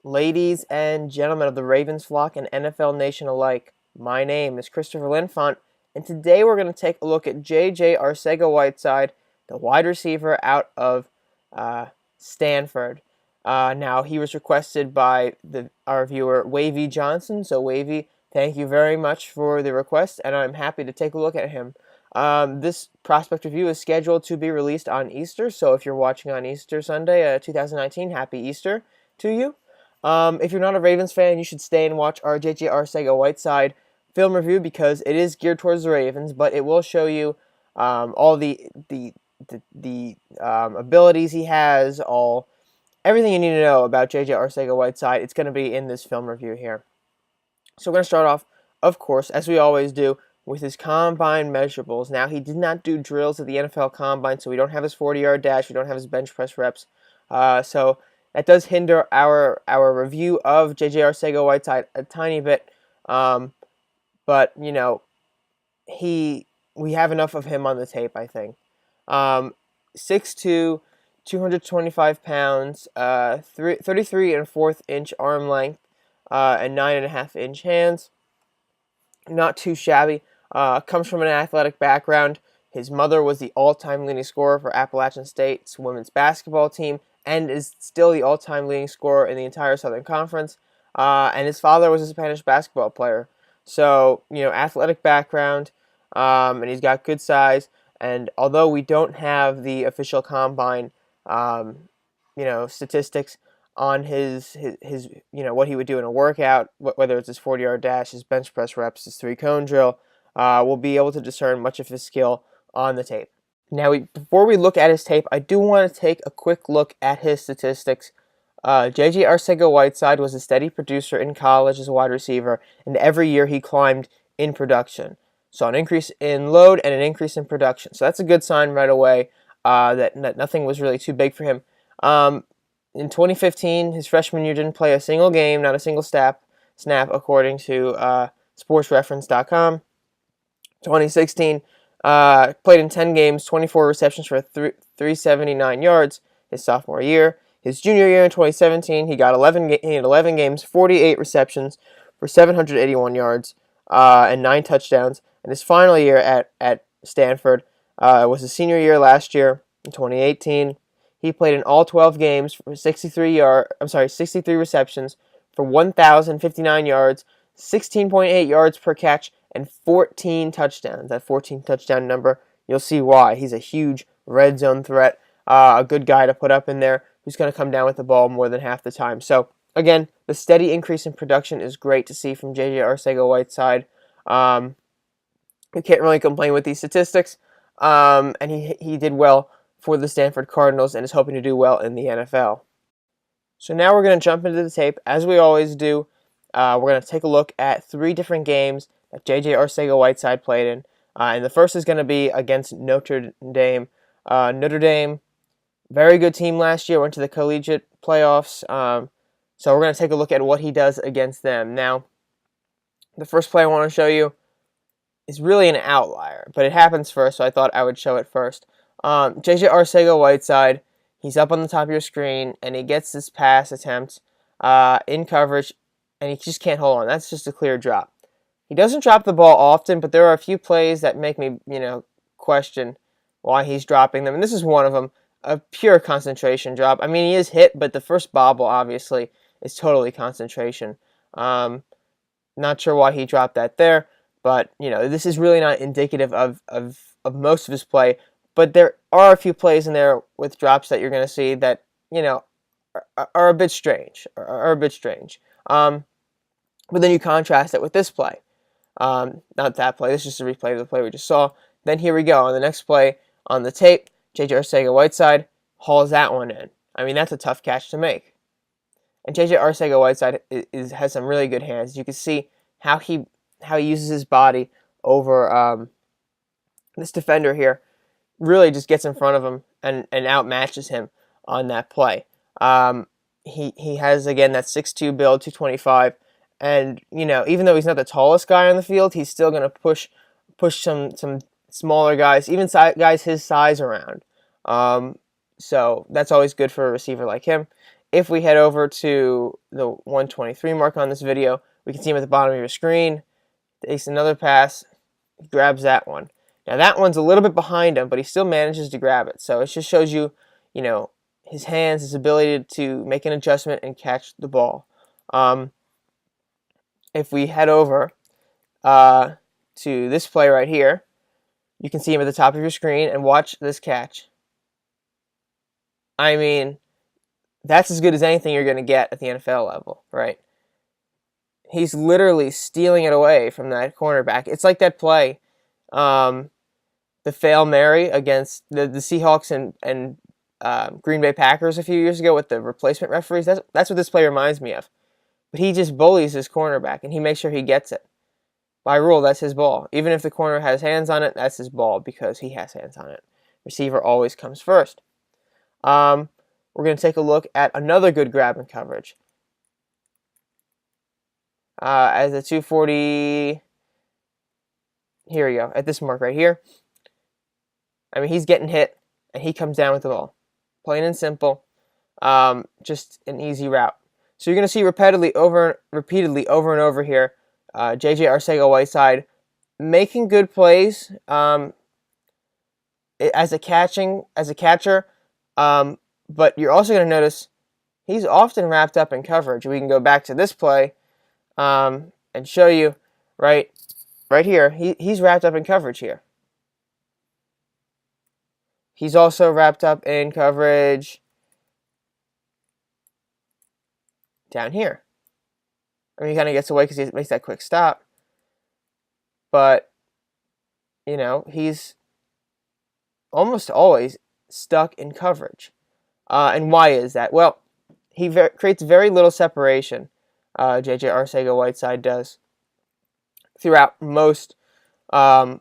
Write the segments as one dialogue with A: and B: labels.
A: Ladies and gentlemen of the Ravens flock and NFL nation alike, my name is Christopher Linfont, and today we're going to take a look at J.J. Arcega-Whiteside, the wide receiver out of Stanford. Now, he was requested by our viewer, Wavy Johnson, so Wavy, thank you very much for the request, and I'm happy to take a look at him. This prospect review is scheduled to be released on Easter, so if you're watching on Easter Sunday, 2019, happy Easter to you. If you're not a Ravens fan, you should stay and watch our J.J. Arcega-Whiteside film review because it is geared towards the Ravens, but it will show you all the abilities he has, everything you need to know about J.J. Arcega-Whiteside. It's going to be in this film review here. So we're going to start off, of course, as we always do, with his combine measurables. Now, he did not do drills at the NFL Combine, so we don't have his 40-yard dash, we don't have his bench press reps. So that does hinder our review of J.J. Arcega-Whiteside a tiny bit. But, you know, we have enough of him on the tape, I think. 6'2", 225 pounds, 33 and 1/4 inch arm length, and 9.5 inch hands. Not too shabby. Comes from an athletic background. His mother was the all-time leading scorer for Appalachian State's women's basketball team and is still the all-time leading scorer in the entire Southern Conference. And his father was a Spanish basketball player. So, you know, athletic background, and he's got good size. And although we don't have the official combine, statistics on his what he would do in a workout, whether it's his 40-yard dash, his bench press reps, his 3-cone drill, we'll be able to discern much of his skill on the tape. Now, before we look at his tape, I do want to take a quick look at his statistics. J.J. Arcega-Whiteside was a steady producer in college as a wide receiver, and every year he climbed in production. So an increase in load and an increase in production. So that's a good sign right away that nothing was really too big for him. In 2015, his freshman year, didn't play a single game, not a single snap, according to sportsreference.com. 2016, played in 10 games, 24 receptions for 379 yards his sophomore year. His junior year in 2017, he had 11 games, 48 receptions for 781 yards and 9 touchdowns. And his final year at Stanford was his senior year last year in 2018. He played in all 12 games for 63 receptions for 1,059 yards, 16.8 yards per catch, and 14 touchdowns. That 14 touchdown number, you'll see why. He's a huge red zone threat, a good guy to put up in there who's going to come down with the ball more than half the time. So, again, the steady increase in production is great to see from J.J. Arcega-Whiteside. You can't really complain with these statistics, and he did well for the Stanford Cardinals and is hoping to do well in the NFL. So now we're going to jump into the tape, as we always do. We're going to take a look at 3 different games that J.J. Arcega-Whiteside played in. And the first is going to be against Notre Dame. Notre Dame, very good team last year, went to the collegiate playoffs. So we're going to take a look at what he does against them. Now, the first play I want to show you is really an outlier, but it happens first, so I thought I would show it first. J.J. Arcega-Whiteside, he's up on the top of your screen, and he gets this pass attempt in coverage, and he just can't hold on. That's just a clear drop. He doesn't drop the ball often, but there are a few plays that make me, question why he's dropping them, and this is one of them, a pure concentration drop. I mean, he is hit, but the first bobble, obviously, is totally concentration. Not sure why he dropped that there, but, this is really not indicative of most of his play. But there are a few plays in there with drops that you're going to see that, are a bit strange. But then you contrast it with this play. Not that play. This is just a replay of the play we just saw. Then here we go. On the next play on the tape, J.J. Arcega-Whiteside hauls that one in. I mean, that's a tough catch to make. And J.J. Arcega-Whiteside has some really good hands. You can see how he uses his body over this defender here. Really just gets in front of him and outmatches him on that play. He has, again, that 6'2" build, 225, and, even though he's not the tallest guy on the field, he's still going to push some smaller guys, even guys his size around. So that's always good for a receiver like him. If we head over to the 123 mark on this video, we can see him at the bottom of your screen. Takes another pass, grabs that one. Now that one's a little bit behind him, but he still manages to grab it. So it just shows you, his hands, his ability to make an adjustment and catch the ball. If we head over to this play right here, you can see him at the top of your screen, and watch this catch. I mean, that's as good as anything you're going to get at the NFL level, right? He's literally stealing it away from that cornerback. It's like that play, the Fail Mary against the Seahawks and Green Bay Packers a few years ago with the replacement referees. That's what this play reminds me of. But he just bullies his cornerback, and he makes sure he gets it. By rule, that's his ball. Even if the corner has hands on it, that's his ball because he has hands on it. Receiver always comes first. We're going to take a look at another good grab and coverage. As a 240, here we go, at this mark right here. I mean, he's getting hit, and he comes down with the ball. Plain and simple, just an easy route. So you're going to see repeatedly over and over here, J.J. Arcega-Whiteside making good plays as a catcher, but you're also going to notice he's often wrapped up in coverage. We can go back to this play and show you right here. He's wrapped up in coverage here. He's also wrapped up in coverage down here. I mean, he kind of gets away because he makes that quick stop. But, he's almost always stuck in coverage. And why is that? Well, he creates very little separation, J.J. Arcega-Whiteside does, throughout most of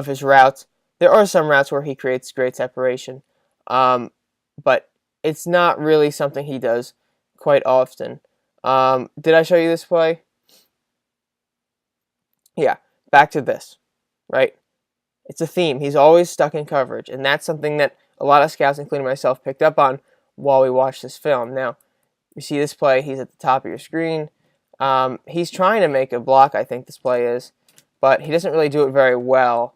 A: his routes. There are some routes where he creates great separation, but it's not really something he does quite often. Did I show you this play? Yeah, back to this, right? It's a theme. He's always stuck in coverage, and that's something that a lot of scouts, including myself, picked up on while we watched this film. Now, you see this play. He's at the top of your screen. He's trying to make a block, I think this play is, but he doesn't really do it very well.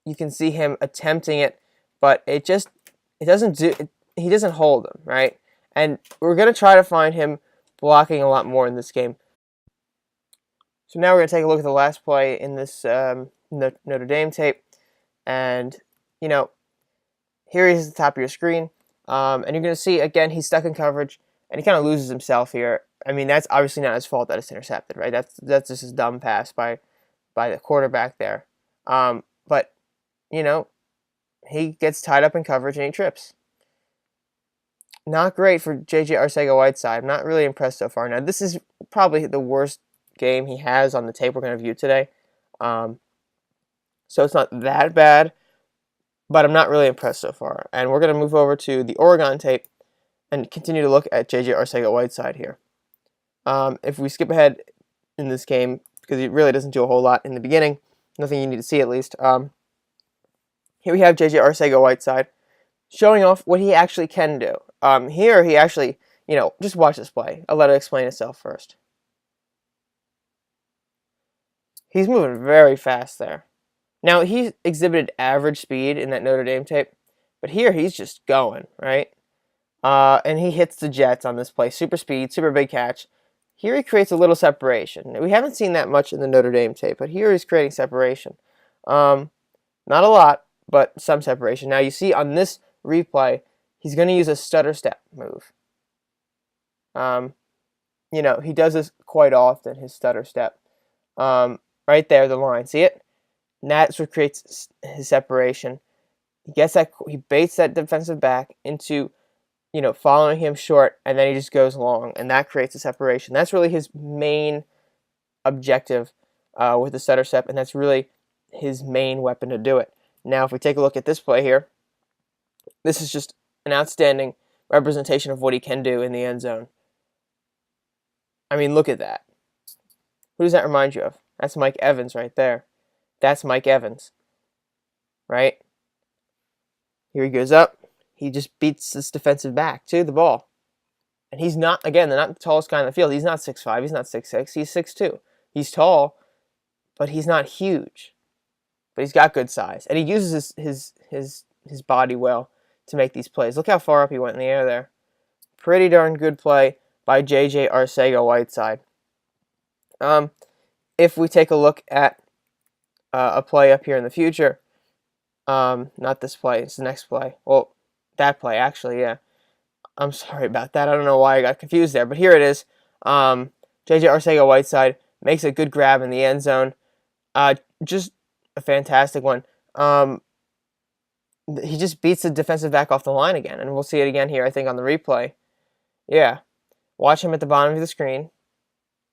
A: You can see him attempting it, but he doesn't hold him, right? And we're going to try to find him blocking a lot more in this game. So now we're going to take a look at the last play in this Notre Dame tape. And, here he is at the top of your screen. And you're going to see, again, he's stuck in coverage, and he kind of loses himself here. I mean, that's obviously not his fault that it's intercepted, right? That's just his dumb pass by the quarterback there. But, he gets tied up in coverage and he trips. Not great for J.J. Arcega-Whiteside. I'm not really impressed so far. Now, this is probably the worst game he has on the tape we're going to view today. So it's not that bad, but I'm not really impressed so far. And we're going to move over to the Oregon tape and continue to look at J.J. Arcega-Whiteside here. If we skip ahead in this game, because he really doesn't do a whole lot in the beginning, nothing you need to see at least. Here we have J.J. Arcega-Whiteside showing off what he actually can do. Here he actually, just watch this play. I'll let it explain itself first. He's moving very fast there. Now, he exhibited average speed in that Notre Dame tape, but here he's just going, right? And he hits the Jets on this play. Super speed, super big catch. Here he creates a little separation. We haven't seen that much in the Notre Dame tape, but here he's creating separation. Not a lot, but some separation. Now, you see on this replay, he's going to use a stutter step move. He does this quite often, his stutter step. Right there, the line. See it? And that's what creates his separation. He baits that defensive back into, following him short, and then he just goes long, and that creates a separation. That's really his main objective with the stutter step, and that's really his main weapon to do it. Now, if we take a look at this play here, this is just an outstanding representation of what he can do in the end zone. I mean, look at that. Who does that remind you of? That's Mike Evans right there. That's Mike Evans, right? Here he goes up. he just beats this defensive back to the ball. And he's not, again, they're not the tallest guy in the field. He's not 6'5", he's not 6'6", he's 6'2". He's tall, but he's not huge. But he's got good size. And he uses his body well to make these plays. Look how far up he went in the air there. Pretty darn good play by J.J. Arcega-Whiteside. If we take a look at a play up here in the future, not this play, it's the next play. Well, that play, actually, yeah. I'm sorry about that. I don't know why I got confused there, but here it is. J.J. Arcega-Whiteside makes a good grab in the end zone. Just a fantastic one. He just beats the defensive back off the line again, and we'll see it again here, I think, on the replay. Yeah. Watch him at the bottom of the screen.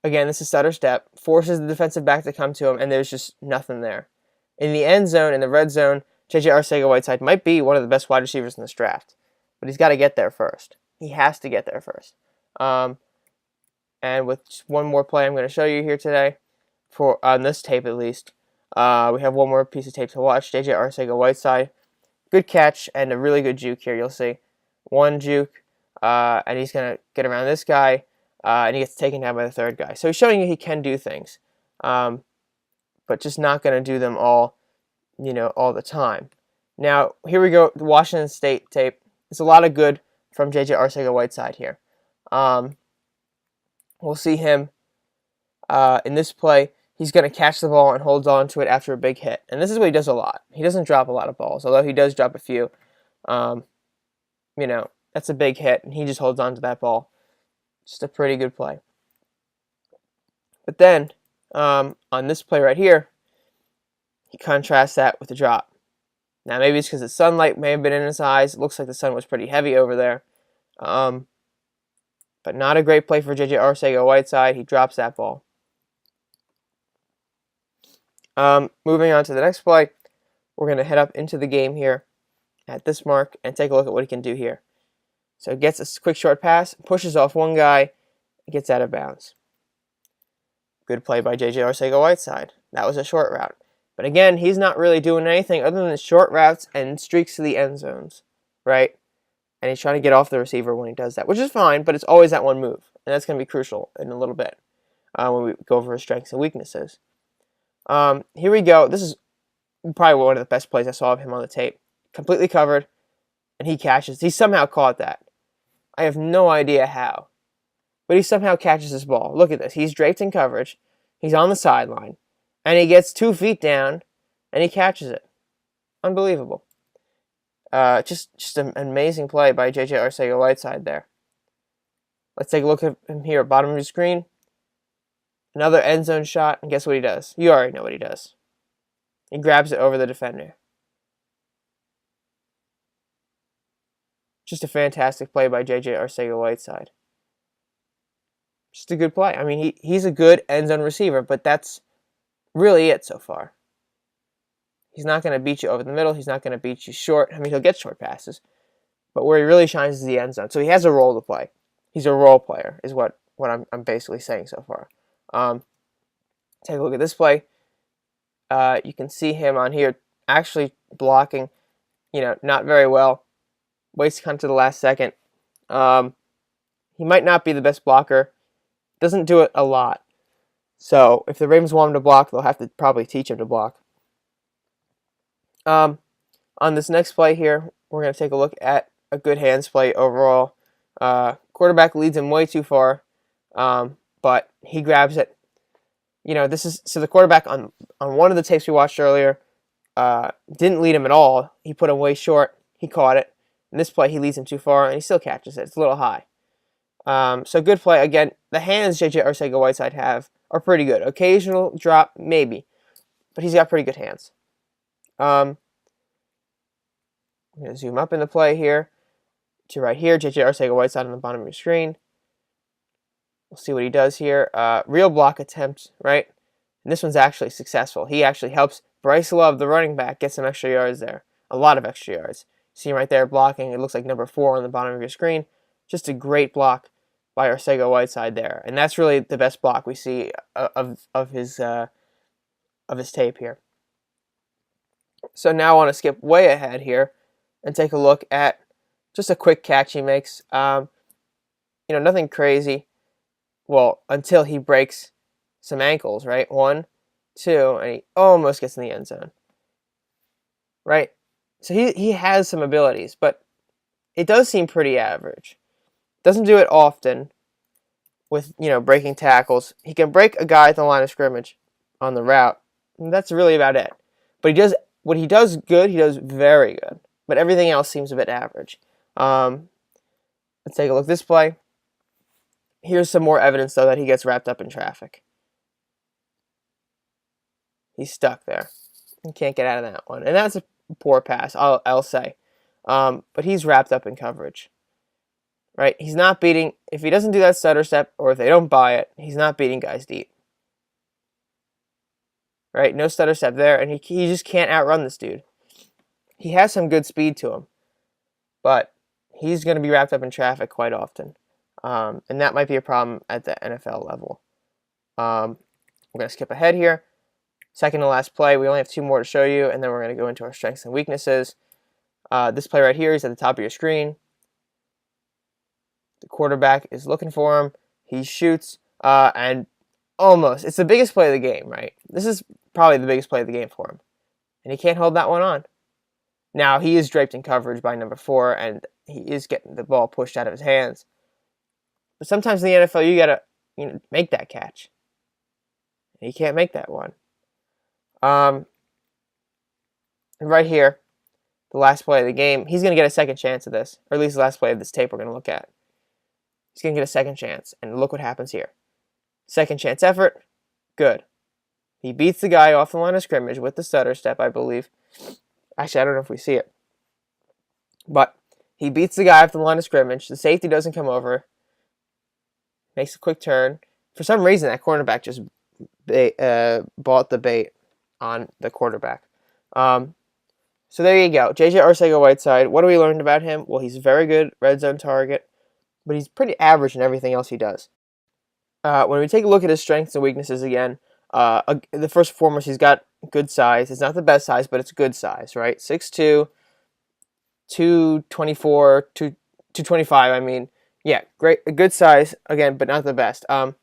A: Again, this is stutter step. Forces the defensive back to come to him, and there's just nothing there. In the end zone, in the red zone, J.J. Arcega-Whiteside might be one of the best wide receivers in this draft. But he's got to get there first. He has to get there first. And with just one more play I'm going to show you here today, on this tape at least, we have one more piece of tape to watch. J.J. Arcega-Whiteside, good catch and a really good juke here, you'll see. One juke, and he's going to get around this guy, and he gets taken down by the third guy. So he's showing you he can do things, but just not going to do them all, all the time. Now, here we go, the Washington State tape. It's a lot of good from J.J. Arcega-Whiteside here. We'll see him in this play. He's going to catch the ball and holds on to it after a big hit. And this is what he does a lot. He doesn't drop a lot of balls, although he does drop a few. That's a big hit, and he just holds on to that ball. Just a pretty good play. But then, on this play right here, he contrasts that with a drop. Now, maybe it's because the sunlight may have been in his eyes. It looks like the sun was pretty heavy over there. But not a great play for J.J. Arcega-Whiteside. He drops that ball. Moving on to the next play, we're going to head up into the game here at this mark and take a look at what he can do here. So gets a quick short pass, pushes off one guy, gets out of bounds. Good play by J.J. Arcega-Whiteside. That was a short route. But again, he's not really doing anything other than short routes and streaks to the end zones, right? And he's trying to get off the receiver when he does that, which is fine, but it's always that one move. And that's going to be crucial in a little bit when we go over his strengths and weaknesses. Here we go. This is probably one of the best plays I saw of him on the tape. Completely covered, and he catches. He somehow caught that. I have no idea how. But he somehow catches this ball. Look at this. He's draped in coverage. He's on the sideline. And he gets 2 feet down, and he catches it. Unbelievable. Just an amazing play by J.J. Arcega-Whiteside there. Let's take a look at him here, bottom of your screen. Another end zone shot, and guess what he does? You already know what he does. He grabs it over the defender. Just a fantastic play by J.J. Arcega-Whiteside. Just a good play. I mean, he's a good end zone receiver, but that's really it so far. He's not going to beat you over the middle. He's not going to beat you short. I mean, he'll get short passes. But where he really shines is the end zone. So he has a role to play. He's a role player is what I'm basically saying so far. Take a look at this play. You can see him on here actually blocking, not very well. Waits to come to the last second. He might not be the best blocker. Doesn't do it a lot. So if the Ravens want him to block, they'll have to probably teach him to block. On this next play here, we're going to take a look at a good hands play overall. Quarterback leads him way too far, but he grabs it. So the quarterback on one of the tapes we watched earlier didn't lead him at all. He put him way short. He caught it. In this play, he leads him too far, and he still catches it. It's a little high. So good play. Again, the hands J.J. Arcega-Whiteside have are pretty good. Occasional drop, maybe, but he's got pretty good hands. I'm going to zoom up in the play here to right here. J.J. Arcega-Whiteside on the bottom of your screen. We'll see what he does here. Real block attempt, right? And this one's actually successful. He actually helps Bryce Love, the running back, get some extra yards there. A lot of extra yards. See him right there blocking. It looks like number 4 on the bottom of your screen. Just a great block by Arcega-Whiteside there. And that's really the best block we see of his tape here. So now I want to skip way ahead here and take a look at Just a quick catch he makes. Nothing crazy. Well, until he breaks some ankles, right? 1, 2, and he almost gets in the end zone, right? So he has some abilities, but it does seem pretty average. Doesn't do it often with, breaking tackles. He can break a guy at the line of scrimmage on the route, and that's really about it. But what he does good, he does very good. But everything else seems a bit average. Let's take a look at this play. Here's some more evidence, though, that he gets wrapped up in traffic. He's stuck there. He can't get out of that one. And that's a poor pass, I'll say. But he's wrapped up in coverage. Right? He's not beating, if he doesn't do that stutter step, or if they don't buy it, he's not beating guys deep. Right? No stutter step there, and he just can't outrun this dude. He has some good speed to him, but he's going to be wrapped up in traffic quite often. And that might be a problem at the NFL level. We're going to skip ahead here. Second to last play. We only have 2 more to show you, and then we're going to go into our strengths and weaknesses. This play right here is at the top of your screen. The quarterback is looking for him. He shoots, and almost. It's the biggest play of the game, right? This is probably the biggest play of the game for him. And he can't hold that one on. Now, he is draped in coverage by number 4, and he is getting the ball pushed out of his hands. But sometimes in the NFL, you got to make that catch. And he can't make that one. And right here, the last play of the game, he's going to get a second chance of this, or at least the last play of this tape we're going to look at. He's going to get a second chance, and look what happens here. Second chance effort, good. He beats the guy off the line of scrimmage with the stutter step, I believe. Actually, I don't know if we see it. But he beats the guy off the line of scrimmage. The safety doesn't come over. Makes a quick turn. For some reason, that cornerback just bought the bait on the quarterback. So there you go. JJ Arcega-Whiteside. What do we learn about him? Well, he's a very good red zone target, but he's pretty average in everything else he does. When we take a look at his strengths and weaknesses again, the first and foremost, he's got good size. It's not the best size, but it's good size, right? 6'2", 224, 225, I mean. Yeah, great, a good size, again, but not the best. But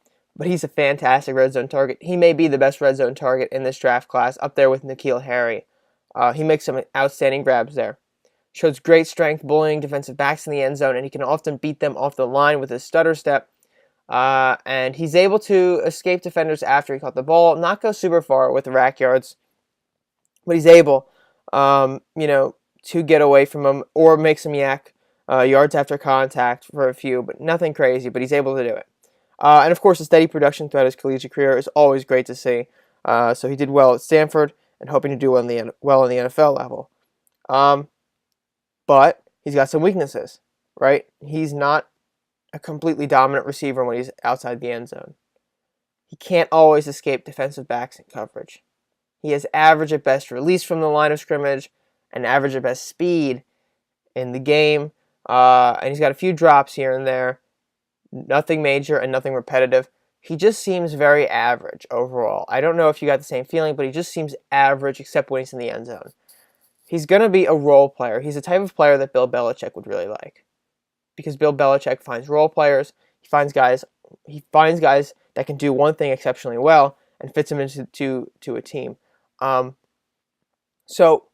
A: he's a fantastic red zone target. He may be the best red zone target in this draft class, up there with N'Keal Harry. He makes some outstanding grabs there. Shows great strength, bullying defensive backs in the end zone, and he can often beat them off the line with his stutter step. And he's able to escape defenders after he caught the ball, not go super far with the rack yards, but he's able, to get away from them or make some yak yards after contact for a few, but nothing crazy, but he's able to do it. And of course, the steady production throughout his collegiate career is always great to see. So he did well at Stanford and hoping to do well in the NFL level. But he's got some weaknesses, right? He's not a completely dominant receiver when he's outside the end zone. He can't always escape defensive backs in coverage. He has average at best release from the line of scrimmage and average at best speed in the game. And he's got a few drops here and there. Nothing major and nothing repetitive. He just seems very average overall. I don't know if you got the same feeling, but he just seems average except when he's in the end zone. He's going to be a role player. He's the type of player that Bill Belichick would really like. Because Bill Belichick finds role players. He finds guys that can do one thing exceptionally well and fits them into a team. So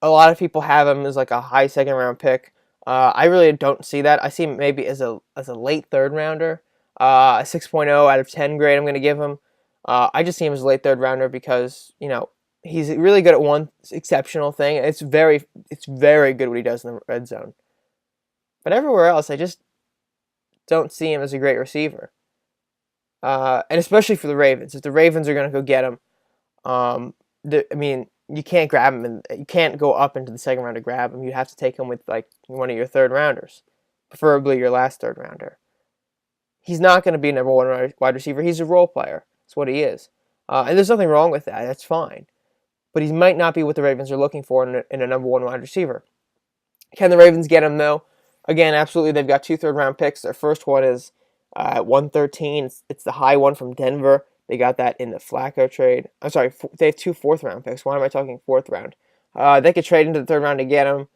A: a lot of people have him as like a high second round pick. I really don't see that. I see him maybe as a late third rounder. A 6.0 out of 10 grade I'm going to give him. I just see him as a late third rounder because, he's really good at one exceptional thing. It's very good what he does in the red zone. But everywhere else, I just don't see him as a great receiver. And especially for the Ravens. If the Ravens are going to go get him, you can't grab him, and you can't go up into the second round to grab him. You'd have to take him with like one of your third rounders, preferably your last third rounder. He's not going to be a number 1 wide receiver. He's a role player. That's what he is. And there's nothing wrong with that. That's fine. But he might not be what the Ravens are looking for in a number 1 wide receiver. Can the Ravens get him, though? Again, absolutely. They've got 2 third-round picks. Their first one is at 113. It's the high one from Denver. They got that in the Flacco trade. I'm sorry, they have 2 fourth-round picks. Why am I talking fourth round? They could trade into the third round to get him.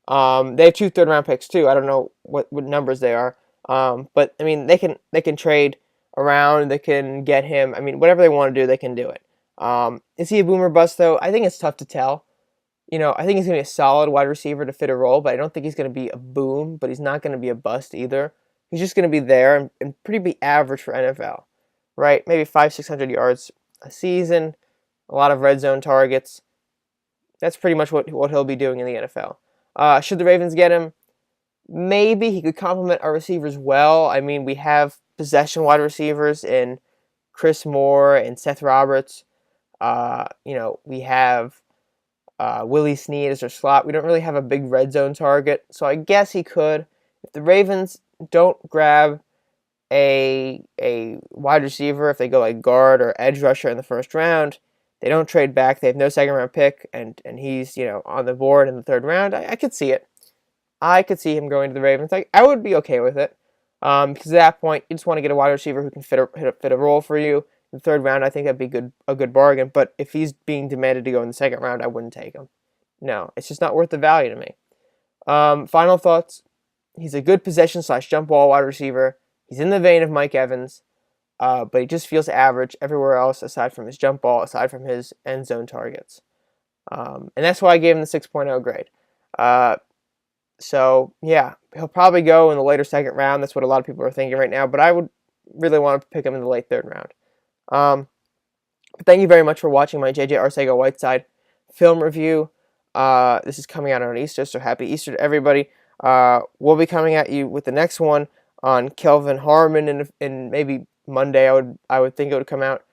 A: They have 2 third-round picks too. I don't know what numbers they are. But I mean, they can trade around. They can get him. I mean, whatever they want to do, they can do it. Is he a boomer bust though? I think it's tough to tell. I think he's going to be a solid wide receiver to fit a role, but I don't think he's going to be a boom, but he's not going to be a bust either. He's just going to be there and pretty be average for NFL, right? Maybe 500-600 yards a season, a lot of red zone targets. That's pretty much what he'll be doing in the NFL. Should the Ravens get him? Maybe he could complement our receivers well. I mean, we have possession wide receivers in Chris Moore and Seth Roberts. We have Willie Snead as our slot. We don't really have a big red zone target, so I guess he could. If the Ravens don't grab a wide receiver, if they go like guard or edge rusher in the first round, they don't trade back. They have no second round pick, and he's on the board in the third round. I could see it. I could see him going to the Ravens. I would be okay with it, because at that point you just want to get a wide receiver who can fit a role for you. In the third round, I think that'd be a good bargain. But if he's being demanded to go in the second round, I wouldn't take him. No, it's just not worth the value to me. Final thoughts. He's a good possession/jump ball wide receiver. He's in the vein of Mike Evans, but he just feels average everywhere else aside from his jump ball, aside from his end zone targets. And that's why I gave him the 6.0 grade. So, yeah, he'll probably go in the later second round. That's what a lot of people are thinking right now, but I would really want to pick him in the late third round. But thank you very much for watching my JJ Arcega-Whiteside film review. This is coming out on Easter, so happy Easter to everybody. We'll be coming at you with the next one on Kelvin Harmon in maybe Monday. I would think it would come out.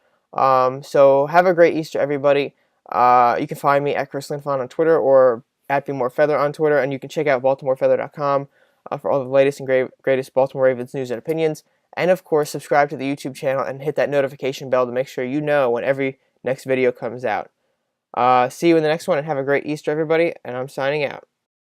A: So have a great Easter, everybody. You can find me at Chris Linfon on Twitter or at BeMoreFeather on Twitter, and you can check out BaltimoreFeather.com for all the latest and greatest Baltimore Ravens news and opinions. And of course, subscribe to the YouTube channel and hit that notification bell to make sure you know when every next video comes out. See you in the next one, and have a great Easter, everybody, and I'm signing out.